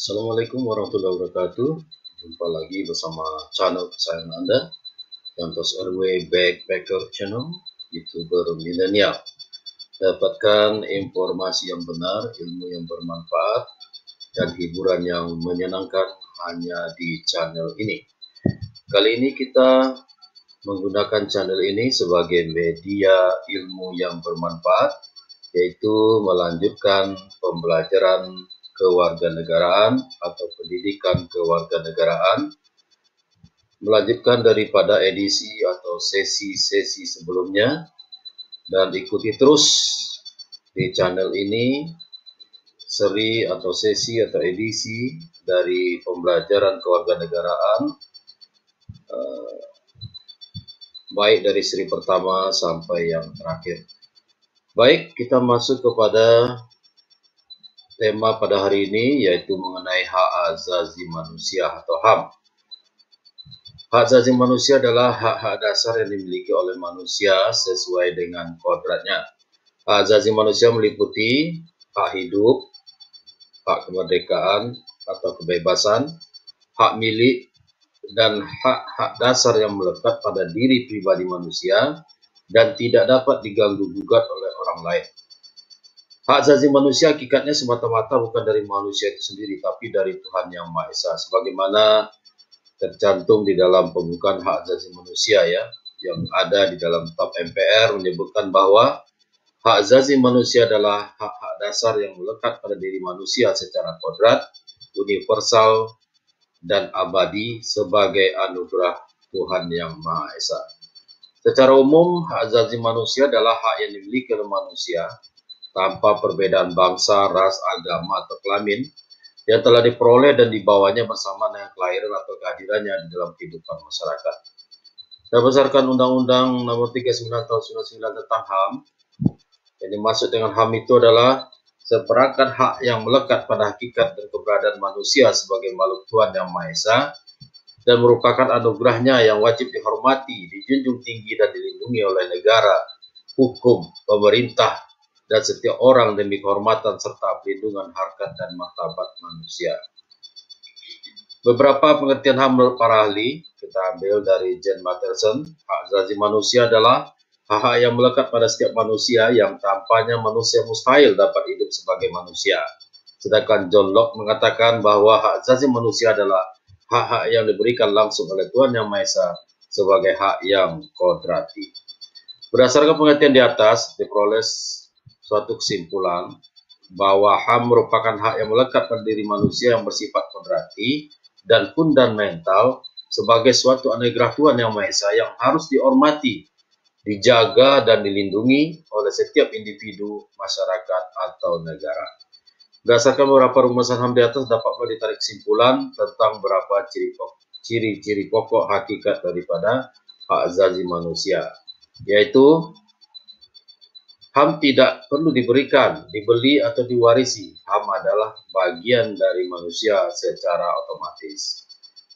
Assalamualaikum warahmatullahi wabarakatuh. Jumpa lagi bersama channel kesayangan Anda, Yantos RW Backpacker Channel, YouTuber milenial. Dapatkan informasi yang benar, ilmu yang bermanfaat, dan hiburan yang menyenangkan hanya di channel ini. Kali ini kita menggunakan channel ini sebagai media ilmu yang bermanfaat, yaitu melanjutkan pembelajaran kewarganegaraan atau pendidikan kewarganegaraan, melanjutkan daripada edisi atau sesi-sesi sebelumnya, dan ikuti terus di channel ini seri atau sesi atau edisi dari pembelajaran kewarganegaraan, baik dari seri pertama sampai yang terakhir. Baik, kita masuk kepada tema pada hari ini, yaitu mengenai hak asasi manusia atau HAM. Hak asasi manusia adalah hak-hak dasar yang dimiliki oleh manusia sesuai dengan kodratnya. Hak asasi manusia meliputi hak hidup, hak kemerdekaan atau kebebasan, hak milik, dan hak-hak dasar yang melekat pada diri pribadi manusia dan tidak dapat diganggu-gugat oleh orang lain. Hak asasi manusia hakikatnya semata-mata bukan dari manusia itu sendiri, tapi dari Tuhan Yang Maha Esa, sebagaimana tercantum di dalam pembukaan hak asasi manusia yang ada di dalam TAP MPR, menyebutkan bahwa hak asasi manusia adalah hak-hak dasar yang melekat pada diri manusia secara kodrat, universal, dan abadi sebagai anugerah Tuhan Yang Maha Esa. Secara umum, hak asasi manusia adalah hak yang dimiliki oleh manusia tanpa perbedaan bangsa, ras, agama, atau kelamin yang telah diperoleh dan dibawanya bersama dengan kelahiran atau kehadirannya di dalam kehidupan masyarakat. Dan berdasarkan Undang-Undang Nomor 39 Tahun 99 tentang HAM, yang dimaksud dengan HAM itu adalah seperangkat hak yang melekat pada hakikat dan keberadaan manusia sebagai makhluk Tuhan Yang Maha Esa dan merupakan anugerahnya yang wajib dihormati, dijunjung tinggi, dan dilindungi oleh negara, hukum, pemerintah, dan setiap orang demi kehormatan serta pelindungan harkat dan martabat manusia. Beberapa pengertian HAM para ahli kita ambil dari Jan Matterson. Hak asasi manusia adalah hak-hak yang melekat pada setiap manusia yang tanpanya manusia mustahil dapat hidup sebagai manusia. Sedangkan John Locke mengatakan bahwa hak asasi manusia adalah hak-hak yang diberikan langsung oleh Tuhan Yang Maha Esa sebagai hak yang kodrati. Berdasarkan pengertian di atas, diperoleh suatu kesimpulan bahwa HAM merupakan hak yang melekat pada diri manusia yang bersifat kodrati dan fundamental sebagai suatu anugerah Tuhan Yang Maha Esa yang harus dihormati, dijaga, dan dilindungi oleh setiap individu, masyarakat, atau negara. Berdasarkan beberapa rumusan HAM di atas, dapat ditarik kesimpulan tentang beberapa ciri-ciri pokok hakikat daripada hak asasi manusia, yaitu HAM tidak perlu diberikan, dibeli, atau diwarisi. HAM adalah bagian dari manusia secara otomatis.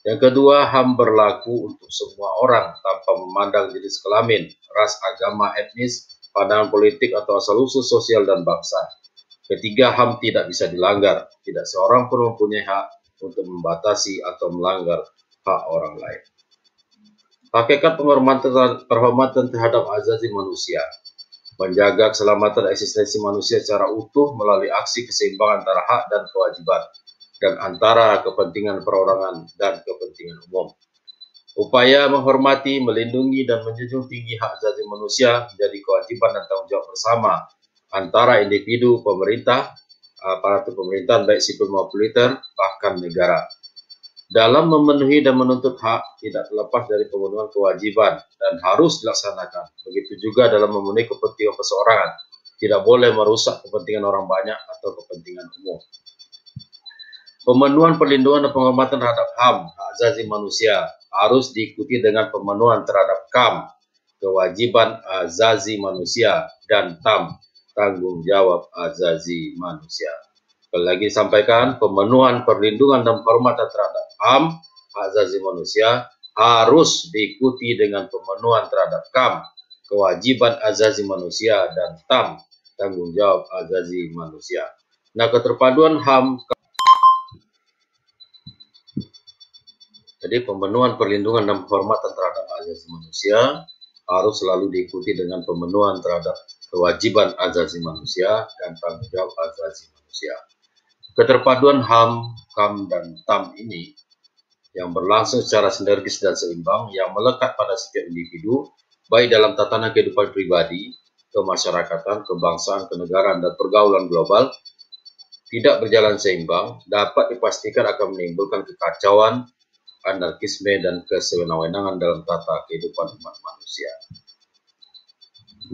Yang kedua, HAM berlaku untuk semua orang tanpa memandang jenis kelamin, ras, agama, etnis, pandangan politik, atau asal-usul sosial dan bangsa. Ketiga, HAM tidak bisa dilanggar. Tidak seorang pun mempunyai hak untuk membatasi atau melanggar hak orang lain. Hakikat penghormatan terhadap asasi manusia. Menjaga keselamatan eksistensi manusia secara utuh melalui aksi keseimbangan antara hak dan kewajiban, dan antara kepentingan perorangan dan kepentingan umum. Upaya menghormati, melindungi, dan menjunjung tinggi hak asasi manusia menjadi kewajiban dan tanggung jawab bersama antara individu, pemerintah, aparatur pemerintahan baik sipil maupun militer, bahkan negara. Dalam memenuhi dan menuntut hak tidak terlepas dari pemenuhan kewajiban dan harus dilaksanakan. Begitu juga dalam memenuhi kepentingan perseorangan. Tidak boleh merusak kepentingan orang banyak atau kepentingan umum. Pemenuhan perlindungan dan penghormatan terhadap HAM, hak asasi manusia, harus diikuti dengan pemenuhan terhadap KAM, kewajiban asasi manusia, dan TAM, tanggung jawab asasi manusia. Sekali lagi disampaikan, pemenuhan perlindungan dan penghormatan terhadap HAM, hak asasi manusia, harus diikuti dengan pemenuhan terhadap KAM, kewajiban asasi manusia, dan TAM, tanggung jawab asasi manusia. Nah, keterpaduan HAM Jadi pemenuhan perlindungan dan penghormatan terhadap hak asasi manusia harus selalu diikuti dengan pemenuhan terhadap kewajiban asasi manusia dan tanggung jawab asasi manusia. Keterpaduan HAM, KAM, dan TAM ini yang berlangsung secara sinergis dan seimbang yang melekat pada setiap individu, baik dalam tatanan kehidupan pribadi, kemasyarakatan, kebangsaan, kenegaraan, dan pergaulan global, tidak berjalan seimbang, dapat dipastikan akan menimbulkan kekacauan, anarkisme, dan kesewenang-wenangan dalam tata kehidupan umat manusia.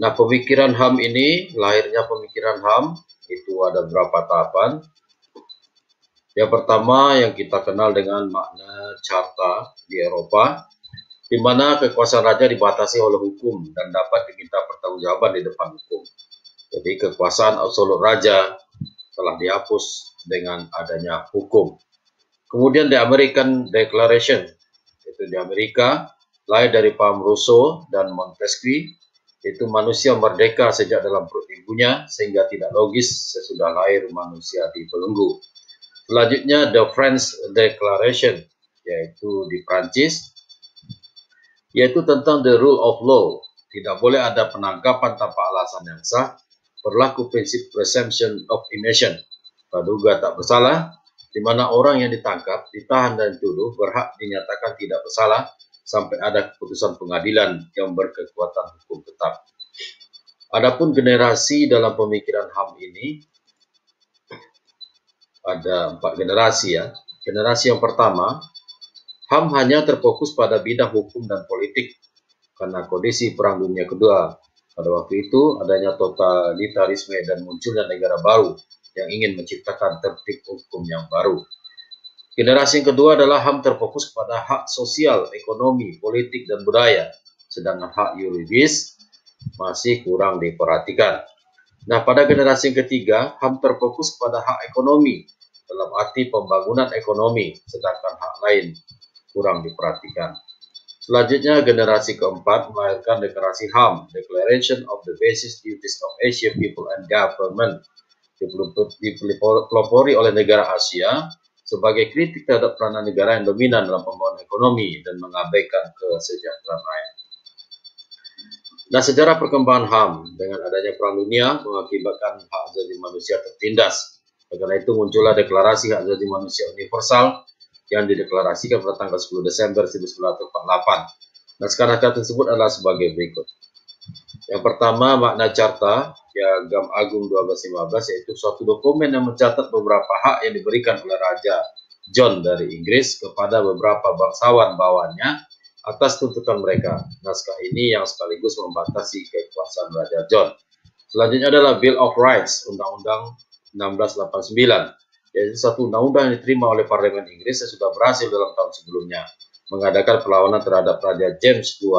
Nah, pemikiran HAM ini, lahirnya pemikiran HAM, itu ada beberapa tahapan. Yang pertama yang kita kenal dengan makna Carta di Eropa, di mana kekuasaan raja dibatasi oleh hukum dan dapat diminta pertanggungjawaban di depan hukum. Jadi kekuasaan absolut raja telah dihapus dengan adanya hukum. Kemudian di American Declaration, itu di Amerika, lahir dari paham Rousseau dan Montesquieu, itu manusia merdeka sejak dalam perut ibunya sehingga tidak logis sesudah lahir manusia dibelenggu. Selanjutnya The French Declaration, yaitu di Prancis, yaitu tentang the rule of law. Tidak boleh ada penangkapan tanpa alasan yang sah, berlaku prinsip presumption of innocence, praduga tak bersalah, di mana orang yang ditangkap, ditahan dan dituduh berhak dinyatakan tidak bersalah sampai ada keputusan pengadilan yang berkekuatan hukum tetap. Adapun generasi dalam pemikiran HAM ini, ada 4 generasi ya. Generasi yang pertama, HAM hanya terfokus pada bidang hukum dan politik karena kondisi Perang Dunia Kedua. Pada waktu itu adanya totalitarisme dan munculnya negara baru yang ingin menciptakan tertib hukum yang baru. Generasi yang kedua adalah HAM terfokus pada hak sosial, ekonomi, politik, dan budaya, sedangkan hak yuridis masih kurang diperhatikan. Nah, pada generasi yang ketiga, HAM terfokus pada hak ekonomi, dalam arti pembangunan ekonomi, sedangkan hak lain kurang diperhatikan. Selanjutnya, generasi keempat melahirkan deklarasi HAM, Declaration of the Basic Duties of Asian People and Government, dipelopori oleh negara Asia sebagai kritik terhadap peranan negara yang dominan dalam pembangunan ekonomi dan mengabaikan kesejahteraan rakyat. Nah, sejarah perkembangan HAM dengan adanya Perang Dunia mengakibatkan hak asasi manusia tertindas. Karena itu muncullah Deklarasi Hak Asasi Manusia Universal yang dideklarasikan pada tanggal 10 Desember 1948. Nah, naskah tersebut adalah sebagai berikut. Yang pertama, makna Carta Piagam Agung 1215, yaitu suatu dokumen yang mencatat beberapa hak yang diberikan oleh Raja John dari Inggris kepada beberapa bangsawan bawahannya atas tuntutan mereka. Naskah ini yang sekaligus membatasi kekuasaan Raja John. Selanjutnya adalah Bill of Rights, Undang-Undang 1689, yaitu satu undang-undang yang diterima oleh Parlemen Inggris yang sudah berhasil dalam tahun sebelumnya, mengadakan perlawanan terhadap Raja James II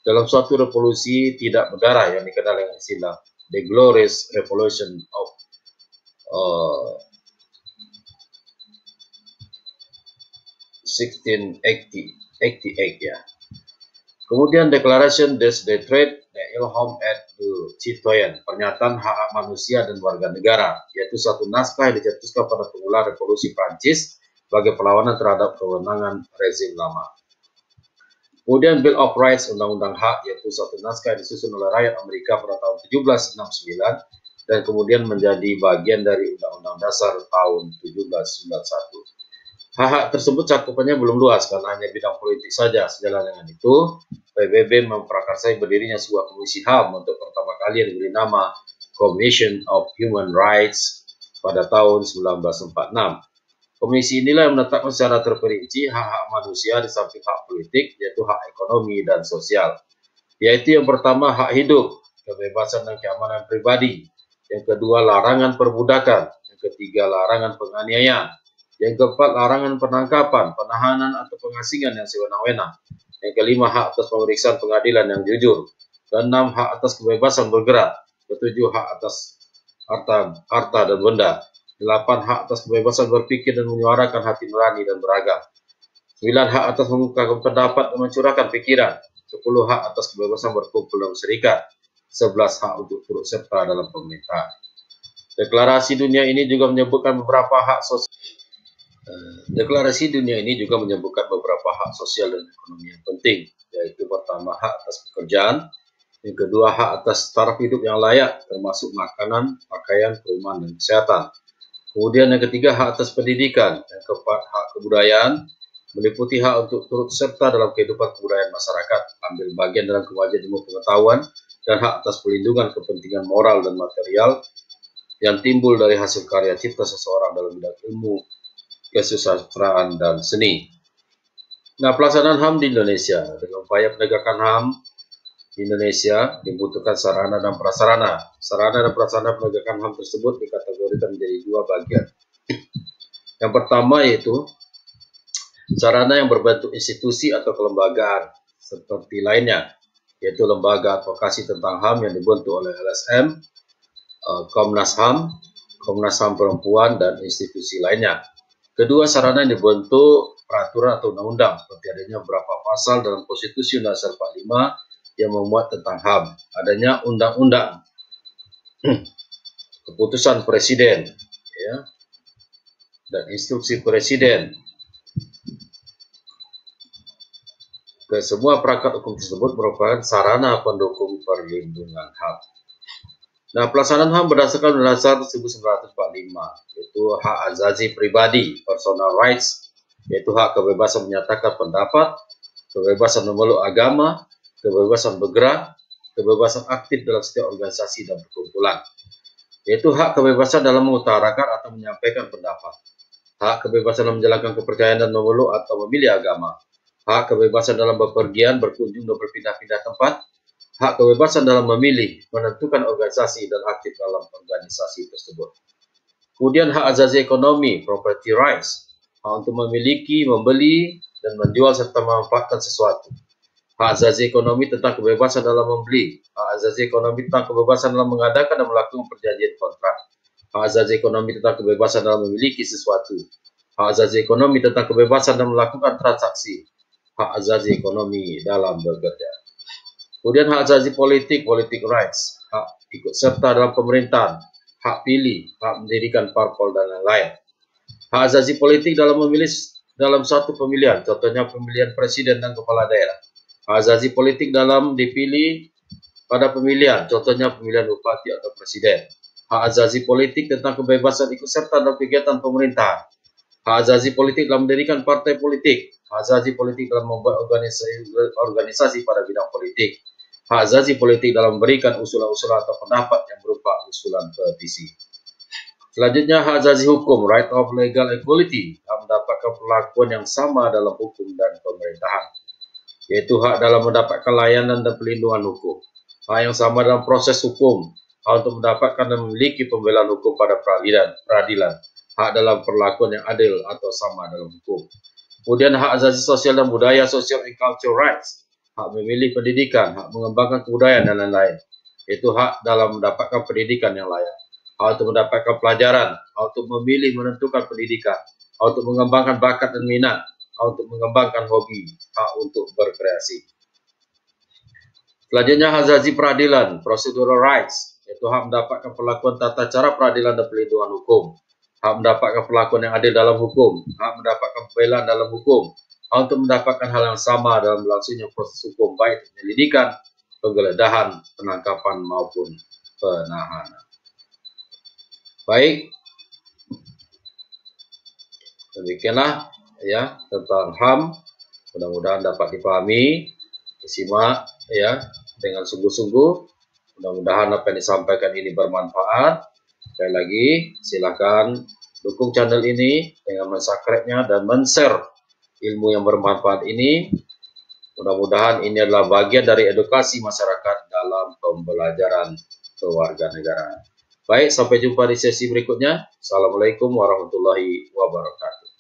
dalam suatu revolusi tidak berdarah yang dikenal dengan istilah The Glorious Revolution of 1688 ya. Kemudian Declaration des Droits de l'Homme et du Citoyen, pernyataan hak manusia dan warga negara, yaitu satu naskah yang dicetuskan pada pengulah revolusi Prancis sebagai perlawanan terhadap kewenangan rezim lama. Kemudian Bill of Rights, Undang-Undang Hak, yaitu satu naskah yang disusun oleh rakyat Amerika pada tahun 1769 dan kemudian menjadi bagian dari Undang-Undang Dasar tahun 1791. Hak-hak tersebut cakupannya belum luas karena hanya bidang politik saja. Sejalan dengan itu, PBB memprakarsai berdirinya sebuah komisi HAM untuk pertama kali yang diberi nama Commission of Human Rights pada tahun 1946. Komisi inilah yang menetapkan secara terperinci hak-hak manusia di samping hak politik, yaitu hak ekonomi dan sosial. Yaitu yang pertama hak hidup, kebebasan dan keamanan pribadi. Yang kedua larangan perbudakan. Yang ketiga larangan penganiayaan. Yang keempat, larangan penangkapan, penahanan, atau pengasingan yang sewenang-wenang. Yang kelima, hak atas pemeriksaan pengadilan yang jujur. Keenam, hak atas kebebasan bergerak. Ketujuh, hak atas harta dan benda. 8, hak atas kebebasan berpikir dan menyuarakan hati nurani dan beragam. 9, hak atas mengungkapkan pendapat dan mencurahkan pikiran. 10, hak atas kebebasan berkumpul dan berserikat. 11, hak untuk turut serta dalam pemerintahan. Deklarasi dunia ini juga menyebutkan beberapa hak sosial. Deklarasi dunia ini juga menyebutkan beberapa hak sosial dan ekonomi yang penting, yaitu pertama hak atas pekerjaan, yang kedua hak atas taraf hidup yang layak, termasuk makanan, pakaian, perumahan, dan kesehatan. Kemudian yang ketiga hak atas pendidikan, yang keempat hak kebudayaan, meliputi hak untuk turut serta dalam kehidupan kebudayaan masyarakat, ambil bagian dalam kemajuan ilmu pengetahuan, dan hak atas pelindungan kepentingan moral dan material yang timbul dari hasil karya cipta seseorang dalam bidang ilmu, kesusastraan, dan seni. Nah, pelaksanaan HAM di Indonesia. Dengan upaya penegakan HAM di Indonesia dibutuhkan sarana dan prasarana. Sarana dan prasarana penegakan HAM tersebut dikategorikan menjadi dua bagian. Yang pertama yaitu sarana yang berbentuk institusi atau kelembagaan seperti lainnya, yaitu lembaga advokasi tentang HAM yang dibentuk oleh LSM, Komnas HAM, Komnas HAM Perempuan, dan institusi lainnya. Kedua, sarana yang dibentuk peraturan atau undang-undang, seperti adanya beberapa pasal dalam Konstitusi Undang-Undang 45 yang memuat tentang HAM, adanya undang-undang, keputusan presiden, ya, dan instruksi presiden. Semua perangkat hukum tersebut merupakan sarana pendukung perlindungan HAM. Nah, pelaksanaan HAM berdasarkan Undang-Undang 1945, yaitu hak azazi pribadi, personal rights, yaitu hak kebebasan menyatakan pendapat, kebebasan memeluk agama, kebebasan bergerak, kebebasan aktif dalam setiap organisasi dan perkumpulan, yaitu hak kebebasan dalam mengutarakan atau menyampaikan pendapat, hak kebebasan dalam menjalankan kepercayaan dan memeluk atau memilih agama, hak kebebasan dalam bepergian, berkunjung, dan berpindah-pindah tempat, hak kebebasan dalam memilih, menentukan organisasi, dan aktif dalam organisasi tersebut. Kemudian hak azazi ekonomi, property rights, hak untuk memiliki, membeli, dan menjual serta memanfaatkan sesuatu. Hak azazi ekonomi tentang kebebasan dalam membeli, hak azazi ekonomi tentang kebebasan dalam mengadakan dan melakukan perjanjian kontrak, hak azazi ekonomi tentang kebebasan dalam memiliki sesuatu, hak azazi ekonomi tentang kebebasan dalam melakukan transaksi, hak azazi ekonomi dalam bekerja. Kemudian hak azazi politik, politik rights, hak ikut serta dalam pemerintahan, hak pilih, hak mendirikan parpol, dan lain-lain. Hak azazi politik dalam memilih dalam satu pemilihan, contohnya pemilihan presiden dan kepala daerah. Hak azazi politik dalam dipilih pada pemilihan, contohnya pemilihan bupati atau presiden. Hak azazi politik tentang kebebasan ikut serta dalam kegiatan pemerintahan. Hak azazi politik dalam mendirikan partai politik. Hak azazi politik dalam membuat organisasi pada bidang politik. Hak azazi politik dalam memberikan usulan-usulan atau pendapat yang berupa usulan petisi. Selanjutnya, hak azazi hukum, right of legal equality, hak mendapatkan perlakuan yang sama dalam hukum dan pemerintahan, yaitu hak dalam mendapatkan layanan dan perlindungan hukum, hak yang sama dalam proses hukum, hak untuk mendapatkan dan memiliki pembelaan hukum pada peradilan, hak dalam perlakuan yang adil atau sama dalam hukum. Kemudian hak azazi sosial dan budaya, social and cultural rights, hak memilih pendidikan, hak mengembangkan kebudayaan, dan lain-lain, yaitu hak dalam mendapatkan pendidikan yang layak, hak untuk mendapatkan pelajaran, hak untuk memilih menentukan pendidikan, hak untuk mengembangkan bakat dan minat, hak untuk mengembangkan hobi, hak untuk berkreasi. Selanjutnya hak azazi peradilan, procedural rights, yaitu hak mendapatkan perlakuan tata cara peradilan dan perlindungan hukum, hak mendapatkan perlakuan yang adil dalam hukum, hak mendapatkan pembelaan dalam hukum, hak untuk mendapatkan hal yang sama dalam berlangsungnya proses hukum, baik penyelidikan, penggeledahan, penangkapan, maupun penahanan. Baik, demikianlah ya tentang HAM. Mudah-mudahan dapat dipahami, disimak ya dengan sungguh-sungguh. Mudah-mudahan apa yang disampaikan ini bermanfaat. Sekali lagi, silakan dukung channel ini dengan mensubscribe-nya dan men-share ilmu yang bermanfaat ini. Mudah-mudahan ini adalah bagian dari edukasi masyarakat dalam pembelajaran kewarganegaraan. Baik, sampai jumpa di sesi berikutnya. Assalamualaikum warahmatullahi wabarakatuh.